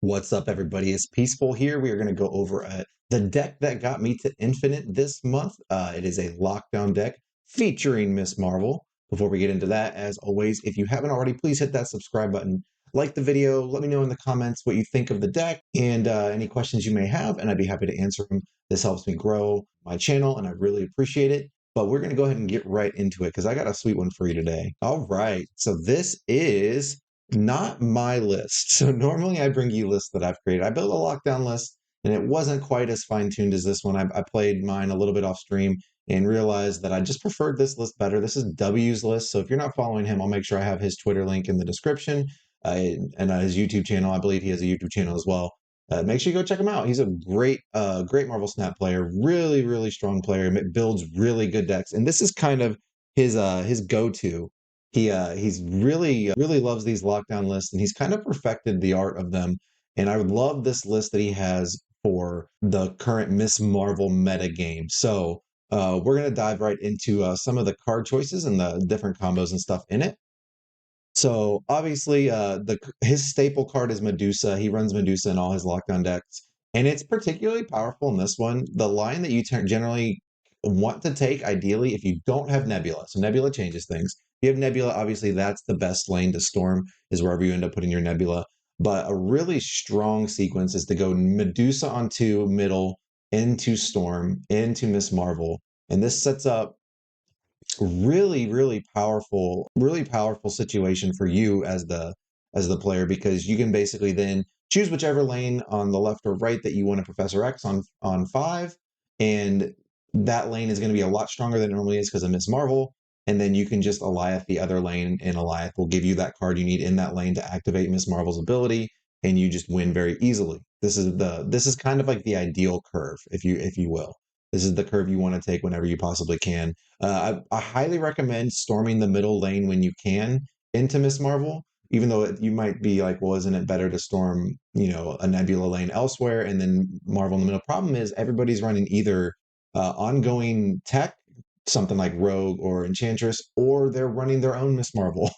What's up, everybody? It's Peaceful here. We are going to go over the deck that got me to Infinite this month. It is a lockdown deck featuring Miss Marvel. Before we get into that, as always, if you haven't already, please hit that subscribe button. Like the video. Let me know in the comments what you think of the deck and any questions you may have, and I'd be happy to answer them. This helps me grow my channel, and I really appreciate it. But we're going to go ahead and get right into it because I got a sweet one for you today. All right. So this is not my list. So normally I bring you lists that I've created. I built a lockdown list and it wasn't quite as fine-tuned as this one. I played mine a little bit off stream and realized that I just preferred this list better. This is W's list. So if you're not following him, I'll make sure I have his Twitter link in the description and his YouTube channel. I believe he has a YouTube channel as well. Make sure you go check him out. He's a great Marvel Snap player. Really, really strong player. Builds really good decks. And this is kind of his go-to. He's really loves these lockdown lists, and he's kind of perfected the art of them. And I love this list that he has for the current Miss Marvel meta game. So we're gonna dive right into some of the card choices and the different combos and stuff in it. So obviously, his staple card is Medusa. He runs Medusa in all his lockdown decks, and it's particularly powerful in this one. The line that you generally want to take, ideally, if you don't have Nebula. So Nebula changes things. If you have Nebula, obviously that's the best lane to Storm, is wherever you end up putting your Nebula. But a really strong sequence is to go Medusa onto middle, into Storm, into Miss Marvel, and this sets up really powerful situation for you as the player, because you can basically then choose whichever lane on the left or right that you want to Professor X on 5, and that lane is going to be a lot stronger than it normally is because of Miss Marvel. And then you can just Alioth the other lane, and Alioth will give you that card you need in that lane to activate Miss Marvel's ability, and you just win very easily. This is kind of like the ideal curve, if you will. This is the curve you want to take whenever you possibly can. I highly recommend storming the middle lane when you can into Miss Marvel, even though you might be like, well, isn't it better to storm, a Nebula lane elsewhere and then Marvel in the middle? Problem is everybody's running either ongoing tech, something like Rogue or Enchantress, or they're running their own Miss Marvel.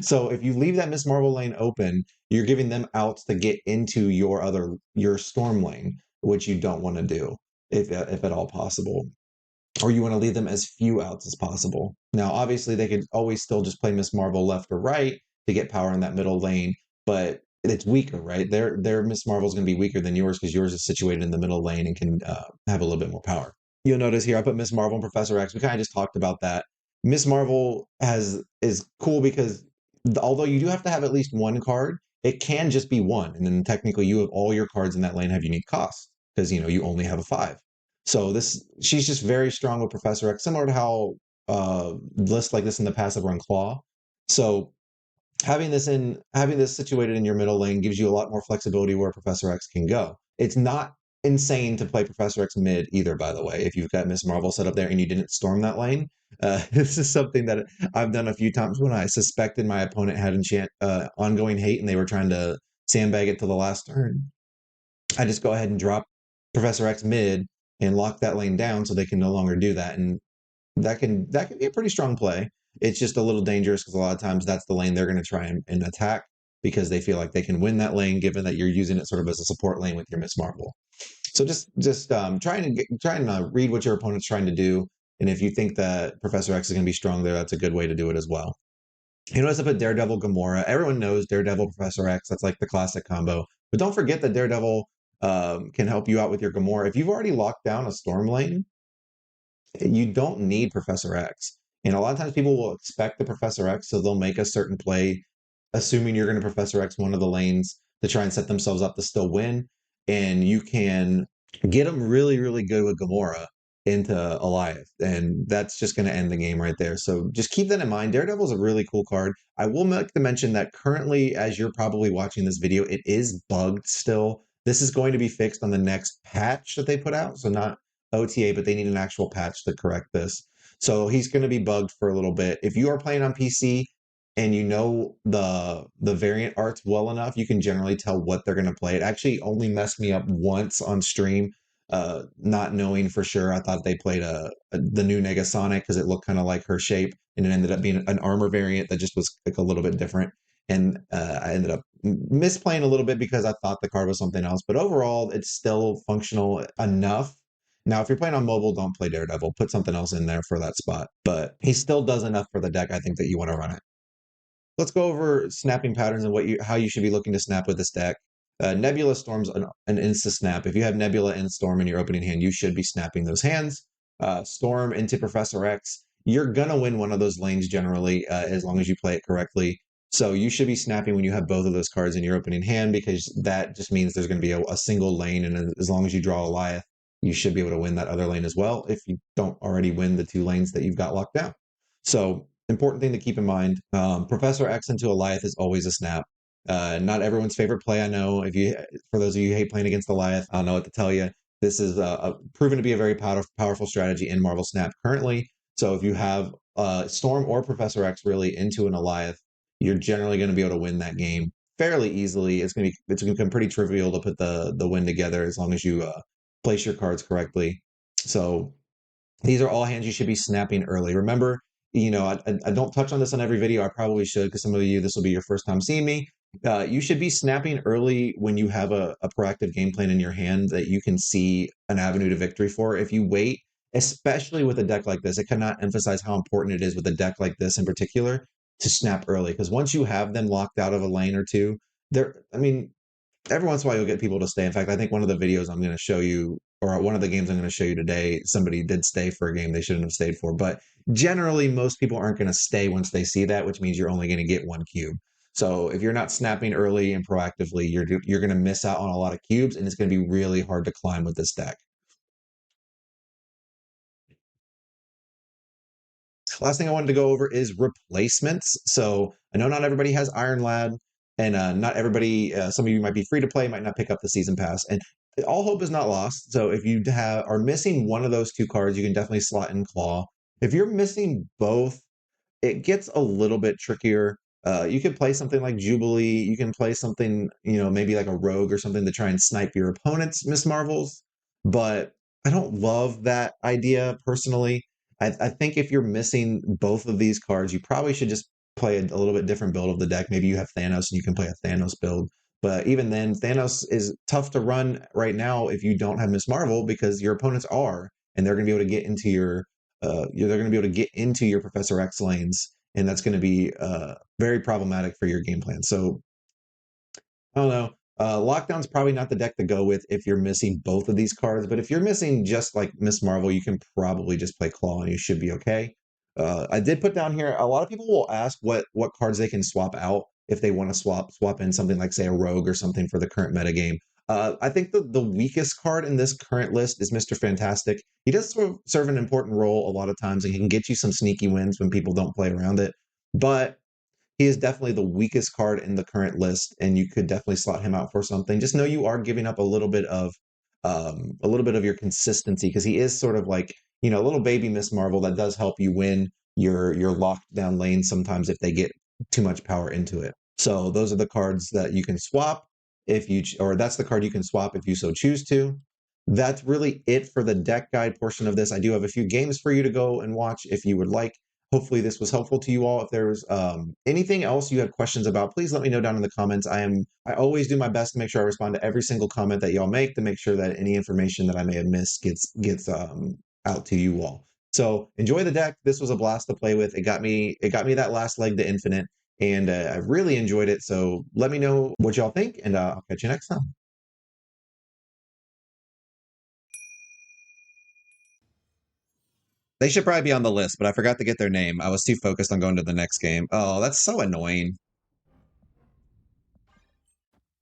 So if you leave that Miss Marvel lane open, you're giving them outs to get into your storm lane, which you don't want to do if at all possible, or you want to leave them as few outs as possible. Now, obviously, they could always still just play Miss Marvel left or right to get power in that middle lane, but it's weaker, right? Their Miss Marvel is going to be weaker than yours because yours is situated in the middle lane and can have a little bit more power. You'll notice here I put Miss Marvel and Professor X. We kind of just talked about that. Miss Marvel is cool because although you do have to have at least one card, it can just be one, and then technically you have all your cards in that lane have unique costs because you only have a 5. So she's just very strong with Professor X, similar to how lists like this in the past have run Claw. So having this situated in your middle lane gives you a lot more flexibility where Professor X can go. It's not insane to play Professor X mid either, by the way, if you've got Miss Marvel set up there and you didn't storm that lane. This is something that I've done a few times when I suspected my opponent had ongoing hate and they were trying to sandbag it to the last turn. I just go ahead and drop Professor X mid and lock that lane down so they can no longer do that. And that can be a pretty strong play. It's just a little dangerous because a lot of times that's the lane they're going to try and attack because they feel like they can win that lane, given that you're using it sort of as a support lane with your Miss Marvel. So just trying to read what your opponent's trying to do, and if you think that Professor X is going to be strong there, that's a good way to do it as well. You notice I put Daredevil Gamora. Everyone knows Daredevil Professor X. That's like the classic combo. But don't forget that Daredevil can help you out with your Gamora. If you've already locked down a storm lane, you don't need Professor X. And a lot of times people will expect the Professor X, so they'll make a certain play, assuming you're going to Professor X one of the lanes to try and set themselves up to still win. And you can get them really, really good with Gamora into Alioth, and that's just going to end the game right there. So just keep that in mind. Daredevil is a really cool card. I will make the mention that currently, as you're probably watching this video, it is bugged still. This is going to be fixed on the next patch that they put out, so not OTA, but they need an actual patch to correct this. So he's going to be bugged for a little bit. If you are playing on PC and you know the variant arts well enough, you can generally tell what they're going to play. It actually only messed me up once on stream, not knowing for sure. I thought they played the new Negasonic because it looked kind of like her shape, and it ended up being an armor variant that just was like a little bit different. and I ended up misplaying a little bit because I thought the card was something else. But overall, it's still functional enough. Now, if you're playing on mobile, don't play Daredevil. Put something else in there for that spot. But he still does enough for the deck, I think, that you want to run it. Let's go over snapping patterns and how you should be looking to snap with this deck. Nebula Storm's an insta snap. If you have Nebula and Storm in your opening hand, you should be snapping those hands. Storm into Professor X. You're gonna win one of those lanes generally, as long as you play it correctly. So you should be snapping when you have both of those cards in your opening hand, because that just means there's going to be a single lane, and as long as you draw Alioth, you should be able to win that other lane as well if you don't already win the 2 lanes that you've got locked down. So important thing to keep in mind, Professor X into Alioth is always a snap. Not everyone's favorite play, I know. For those of you who hate playing against Alioth, I don't know what to tell you. This is proven to be a very powerful strategy in Marvel Snap currently. So if you have Storm or Professor X really into an Alioth, you're generally going to be able to win that game fairly easily. It's going to become pretty trivial to put the win together as long as you place your cards correctly. So these are all hands you should be snapping early. Remember, I don't touch on this on every video. I probably should, because some of you, this will be your first time seeing me. You should be snapping early when you have a proactive game plan in your hand that you can see an avenue to victory for. If you wait, especially with a deck like this, I cannot emphasize how important it is with a deck like this in particular to snap early, because once you have them locked out of a lane or two, every once in a while you'll get people to stay. In fact, I think one of the videos I'm going to show you, or one of the games I'm going to show you today, somebody did stay for a game they shouldn't have stayed for. But generally, most people aren't going to stay once they see that, which means you're only going to get 1 cube. So if you're not snapping early and proactively, you're going to miss out on a lot of cubes, and it's going to be really hard to climb with this deck. Last thing I wanted to go over is replacements. So I know not everybody has Iron Lad, and not everybody, some of you might be free to play, might not pick up the season pass, and all hope is not lost. So if you are missing one of those 2 cards, you can definitely slot in Claw. If you're missing both, it gets a little bit trickier. You could play something like Jubilee. You can play something, maybe like a Rogue or something to try and snipe your opponent's Miss Marvels. But I don't love that idea personally. I think if you're missing both of these cards, you probably should just play a little bit different build of the deck. Maybe you have Thanos and you can play a Thanos build. But even then, Thanos is tough to run right now if you don't have Miss Marvel, because your opponents are, and they're going to be able to get into they're going to be able to get into your Professor X lanes, and that's going to be very problematic for your game plan. So I don't know. Lockdown's probably not the deck to go with if you're missing both of these cards, but if you're missing just like Miss Marvel, you can probably just play Claw and you should be okay. I did put down here, a lot of people will ask what cards they can swap out if they want to swap in something like, say, a Rogue or something for the current metagame. I think the weakest card in this current list is Mr. Fantastic. He does serve an important role a lot of times, and he can get you some sneaky wins when people don't play around it. But he is definitely the weakest card in the current list, and you could definitely slot him out for something. Just know you are giving up a little bit of your consistency, because he is sort of like, a little baby Miss Marvel that does help you win your locked down lanes sometimes if they get too much power into it. So those are the cards that you can swap or that's the card you can swap if you so choose to. That's really it for the deck guide portion of this. I do have a few games for you to go and watch if you would like. Hopefully this was helpful to you all. If there's anything else you had questions about, please let me know down in the comments. I always do my best to make sure I respond to every single comment that y'all make, to make sure that any information that I may have missed gets out to you all. So enjoy the deck. This was a blast to play with. It got me that last leg to infinite, and I really enjoyed it. So let me know what y'all think, and I'll catch you next time. They should probably be on the list, but I forgot to get their name. I was too focused on going to the next game. Oh, that's so annoying.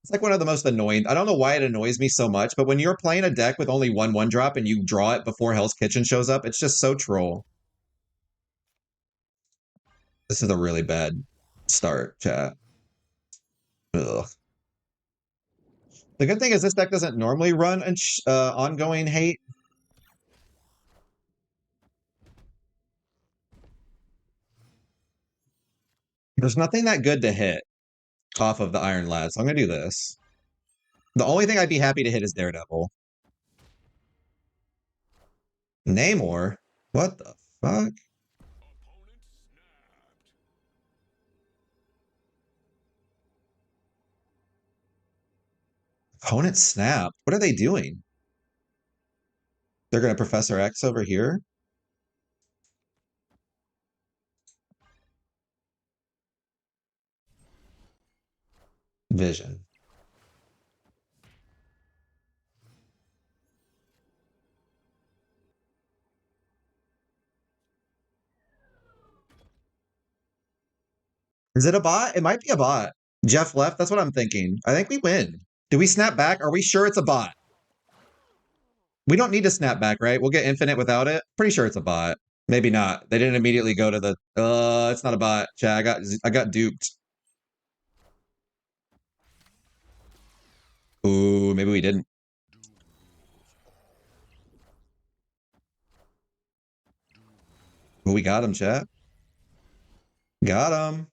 It's like one of the most annoying. I don't know why it annoys me so much, but when you're playing a deck with only one drop and you draw it before Hell's Kitchen shows up, it's just so troll. This is a really bad start, chat. Ugh. The good thing is this deck doesn't normally run ongoing hate. There's nothing that good to hit off of the Iron Lad, so I'm going to do this. The only thing I'd be happy to hit is Daredevil. Namor? What the fuck? Opponent snap. What are they doing? They're going to Professor X over here? Vision. Is it a bot? It might be a bot. Jeff left. That's what I'm thinking. I think we win. Do we snap back? Are we sure it's a bot? We don't need to snap back, right? We'll get infinite without it. Pretty sure it's a bot. Maybe not. They didn't immediately go to the. It's not a bot. Chat. I got duped. Ooh, maybe we didn't. Well, we got him, chat. Got him.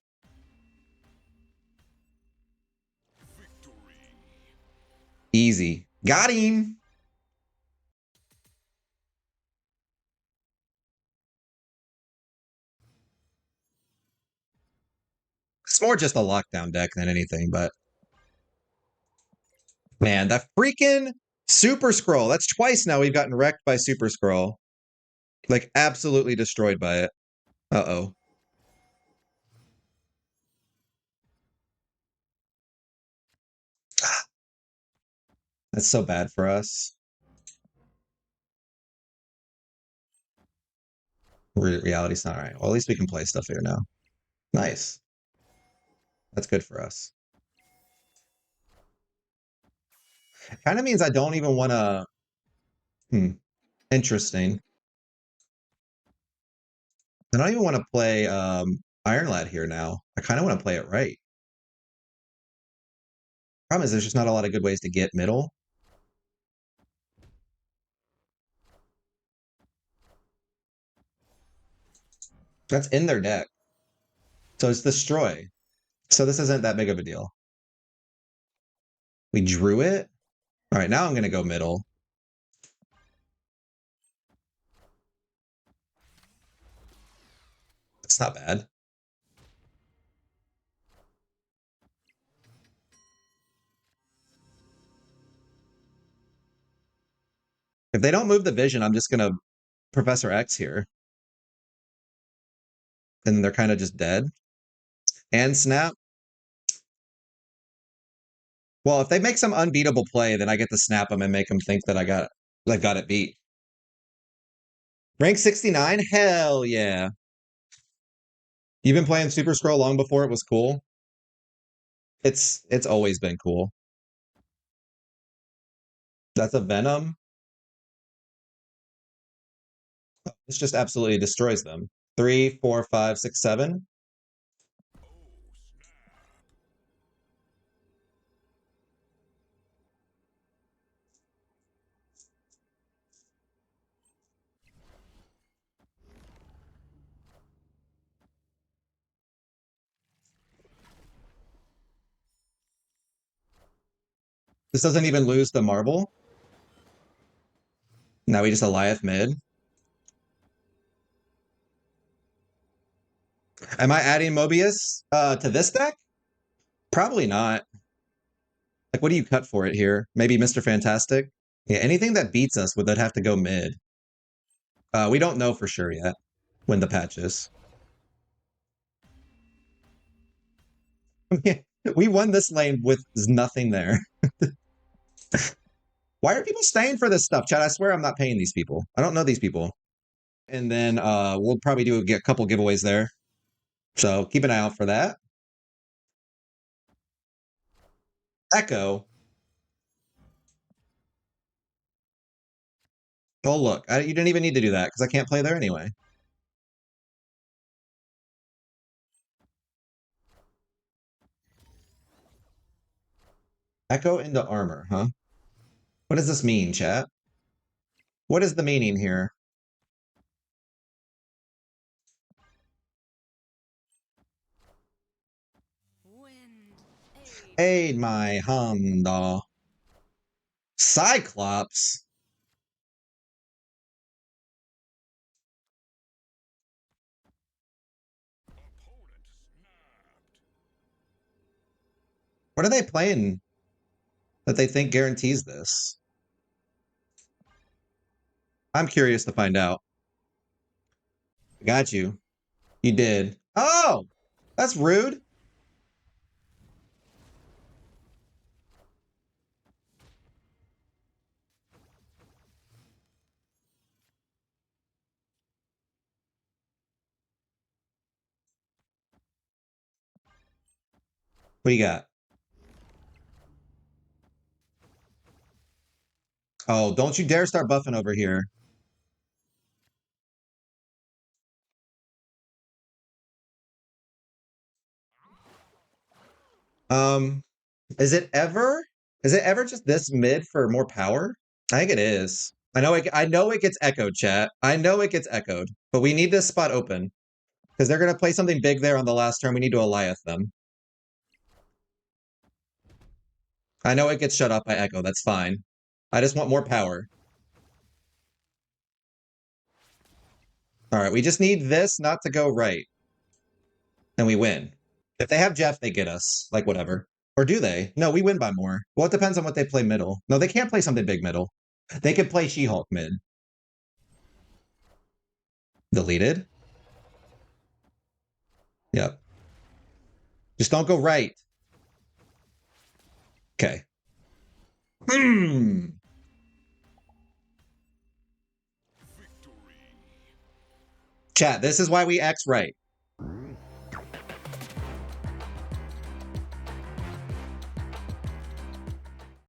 Easy. Got him. It's more just a lockdown deck than anything, but man, that freaking Super Scroll. That's twice now we've gotten wrecked by Super Scroll. Like absolutely destroyed by it. Uh-oh. That's so bad for us. Reality's not right. Well, at least we can play stuff here now. Nice. That's good for us. Kind of means I don't even want to. Interesting. I don't even want to play Iron Lad here now. I kind of want to play it right. Problem is, there's just not a lot of good ways to get middle. That's in their deck. So it's destroy. So this isn't that big of a deal. We drew it. All right, now I'm going to go middle. It's not bad. If they don't move the vision, I'm just going to Professor X here. And they're kind of just dead. And snap. Well, if they make some unbeatable play, then I get to snap them and make them think that I got it beat. Rank 69? Hell yeah. You've been playing Super Scroll long before it was cool? It's always been cool. That's a Venom. This just absolutely destroys them. 3, 4, 5, 6, 7. This doesn't even lose the marble. Now we just Alioth mid. Am I adding Mobius to this deck? Probably not. Like, what do you cut for it here? Maybe Mr. Fantastic? Yeah, anything that beats us would have to go mid. We don't know for sure yet when the patch is. We won this lane with nothing there. Why are people staying for this stuff, Chad? I swear I'm not paying these people. I don't know these people. And then we'll probably do a couple giveaways there. So keep an eye out for that. Echo. Oh, look. You didn't even need to do that because I can't play there anyway. Echo into armor, huh? What does this mean, chat? What is the meaning here? Aid my Honda. Cyclops? What are they playing? that they think guarantees this? I'm curious to find out. Got you. You did. Oh, that's rude. What do you got? Oh, don't you dare start buffing over here. Um, is it ever just this mid for more power? I think it is. I know it gets echoed, chat. I know it gets echoed, but we need this spot open because they're gonna play something big there on the last turn. We need to Alioth them. I know it gets shut off by echo. That's fine. I just want more power. All right, we just need this not to go right, and we win. If they have Jeff, they get us. Like, whatever. Or do they? No, we win by more. Well, it depends on what they play middle. No, they can't play something big middle. They could play She-Hulk mid. Deleted? Yep. Just don't go right. Okay. Chat, this is why we X right.